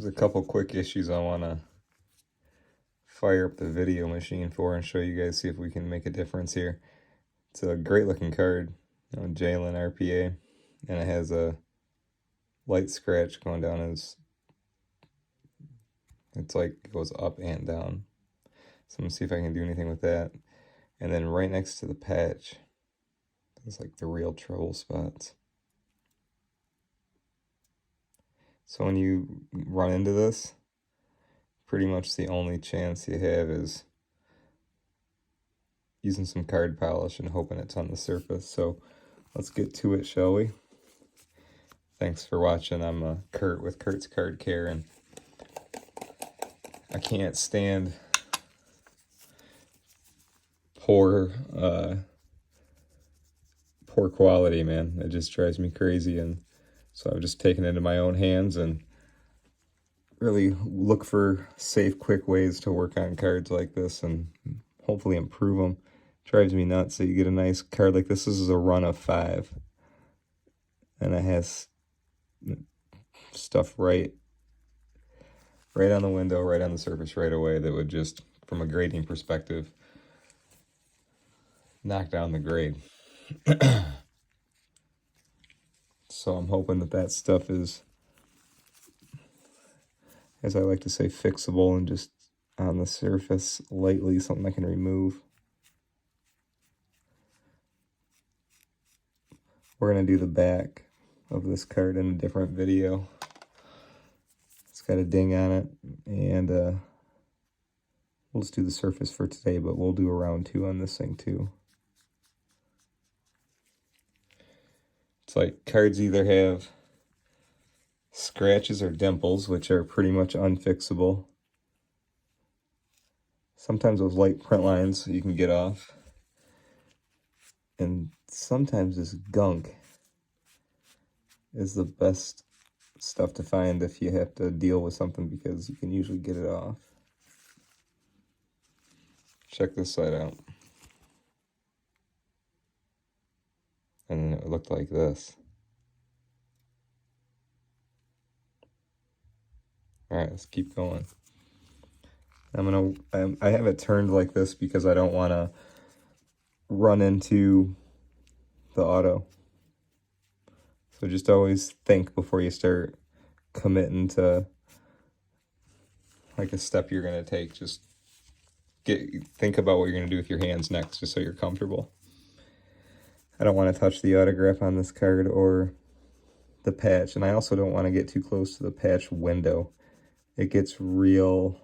There's a couple quick issues I want to fire up the video machine for and show you guys, see if we can make a difference here. It's a great looking card, Jalen RPA, and it has a light scratch going down his, it's like it goes up and down. So I'm gonna see if I can do anything with that. And then right next to the patch, there's like the real trouble spots. So when you run into this, pretty much the only chance you have is using some card polish and hoping it's on the surface. So let's get to it, shall we? Thanks for watching. I'm Kurt with Kurt's Card Care, and I can't stand poor quality, man. It just drives me crazy, and so I've just taken it into my own hands and really look for safe, quick ways to work on cards like this and hopefully improve them. Drives me nuts. So you get a nice card like this. This is a run of 5, and it has stuff right on the window, right on the surface right away that would just, from a grading perspective, knock down the grade. So I'm hoping that stuff is, as I like to say, fixable and just on the surface lightly, something I can remove. We're going to do the back of this card in a different video. It's got a ding on it, and we'll just do the surface for today, but we'll do a round 2 on this thing too. It's like cards either have scratches or dimples, which are pretty much unfixable. Sometimes those light print lines you can get off. And sometimes this gunk is the best stuff to find if you have to deal with something, because you can usually get it off. Check this side out. And it looked like this. Alright, let's keep going. I have it turned like this because I don't want to run into the auto. So just always think before you start committing to like a step you're going to take. Just think about what you're going to do with your hands next, just so you're comfortable. I don't want to touch the autograph on this card or the patch, and I also don't want to get too close to the patch window. It gets real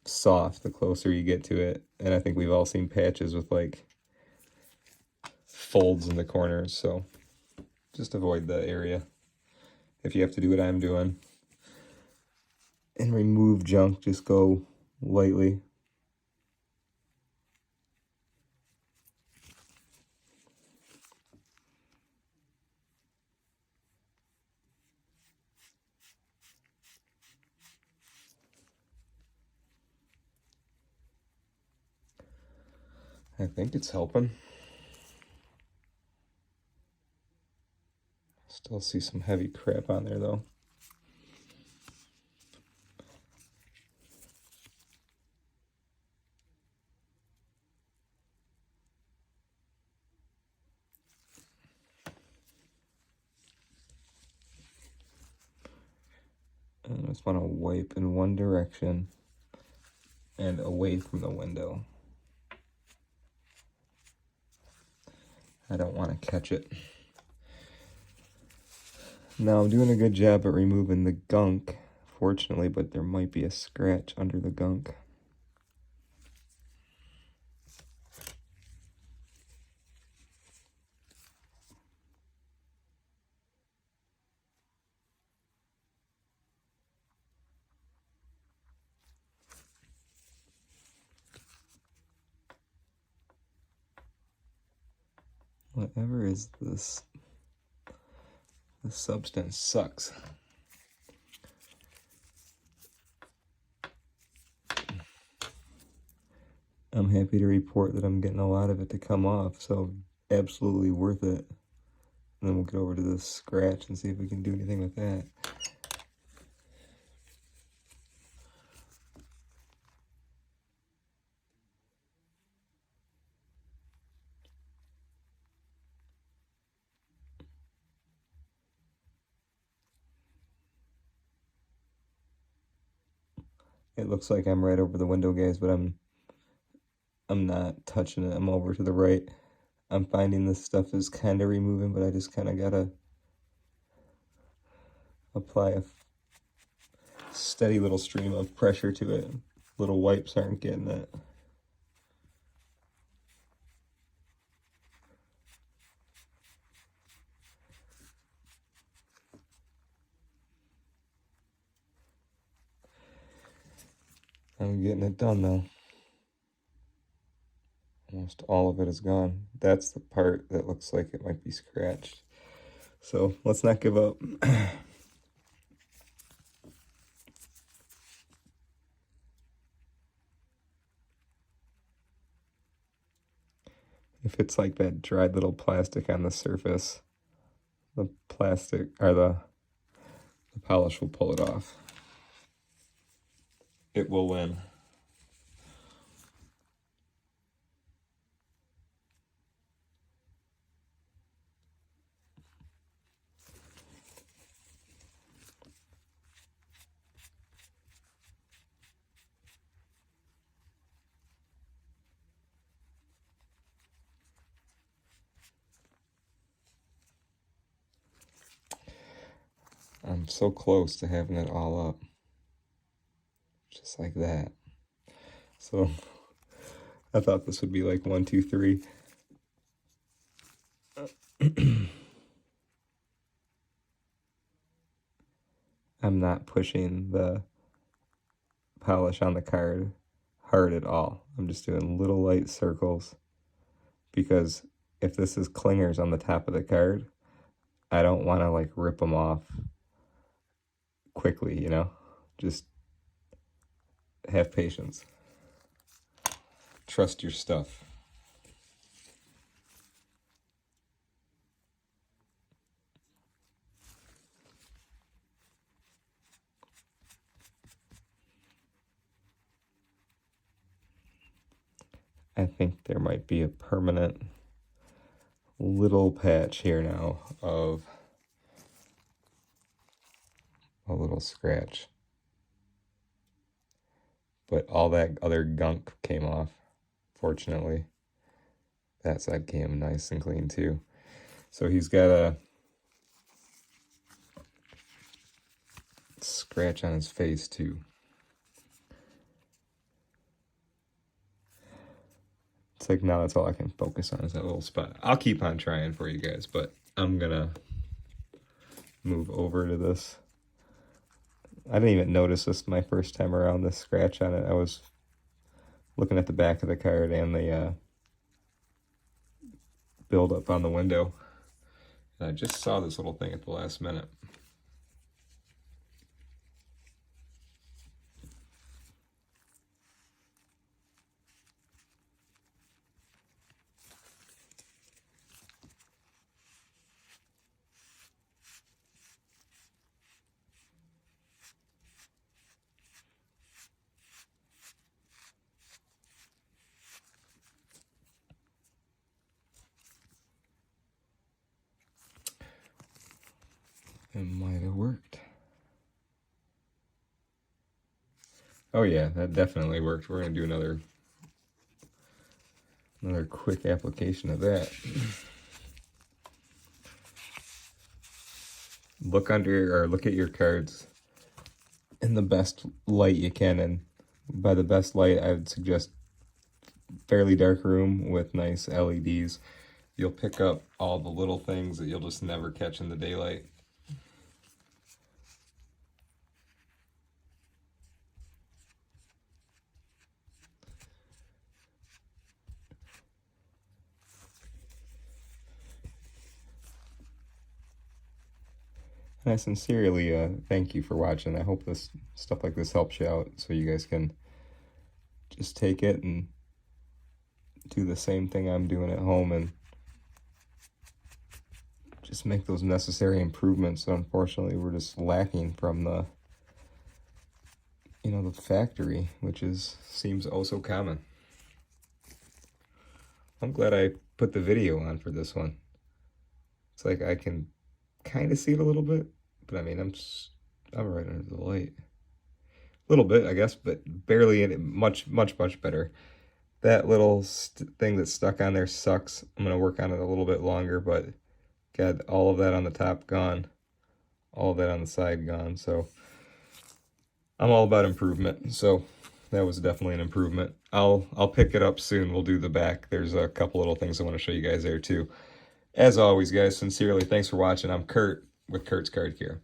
soft the closer you get to it, and I think we've all seen patches with like folds in the corners, so just avoid that area if you have to do what I'm doing. And remove junk, just go lightly. I think it's helping. Still see some heavy crap on there though. And I just want to wipe in one direction and away from the window. I don't want to catch it. Now I'm doing a good job at removing the gunk, fortunately, but there might be a scratch under the gunk. Whatever is this substance sucks. I'm happy to report that I'm getting a lot of it to come off, so absolutely worth it. And then we'll get over to this scratch and see if we can do anything with that. It looks like I'm right over the window, guys, but I'm not touching it. I'm over to the right. I'm finding this stuff is kind of removing, but I just kind of gotta apply a steady little stream of pressure to it. Little wipes aren't getting it. I'm getting it done though. Almost all of it is gone. That's the part that looks like it might be scratched. So let's not give up. If it's like that dried little plastic on the surface, the plastic or the polish will pull it off. It will win. I'm so close to having it all up. Just like that. So I thought this would be like 1, 2, 3. I'm not pushing the polish on the card hard at all. I'm just doing little light circles because if this is clingers on the top of the card, I don't want to like rip them off quickly, you know? Just have patience. Trust your stuff. I think there might be a permanent little patch here now of a little scratch. But all that other gunk came off, fortunately. That side came nice and clean too. So he's got a scratch on his face too. It's like now that's all I can focus on is that little spot. I'll keep on trying for you guys, but I'm gonna move over to this. I didn't even notice this my first time around, this scratch on it. I was looking at the back of the card and the build up on the window. And I just saw this little thing at the last minute. It might have worked. Oh yeah, that definitely worked. We're gonna do another quick application of that. Look under or look at your cards in the best light you can, and by the best light I would suggest fairly dark room with nice LEDs. You'll pick up all the little things that you'll just never catch in the daylight. And I sincerely thank you for watching. I hope this stuff like this helps you out so you guys can just take it and do the same thing I'm doing at home and just make those necessary improvements that unfortunately we're just lacking from the, you know, the factory, which seems oh so common. I'm glad I put the video on for this one. It's like I can kind of see it a little bit, but I mean, I'm right under the light. little bit, I guess, but barely any, much better. That little thing that's stuck on there sucks. I'm going to work on it a little bit longer, but got all of that on the top gone, all of that on the side gone. So I'm all about improvement. So that was definitely an improvement. I'll pick it up soon. We'll do the back. There's a couple little things I want to show you guys there too. As always, guys, sincerely, thanks for watching. I'm Kurt with Kurt's Card Care.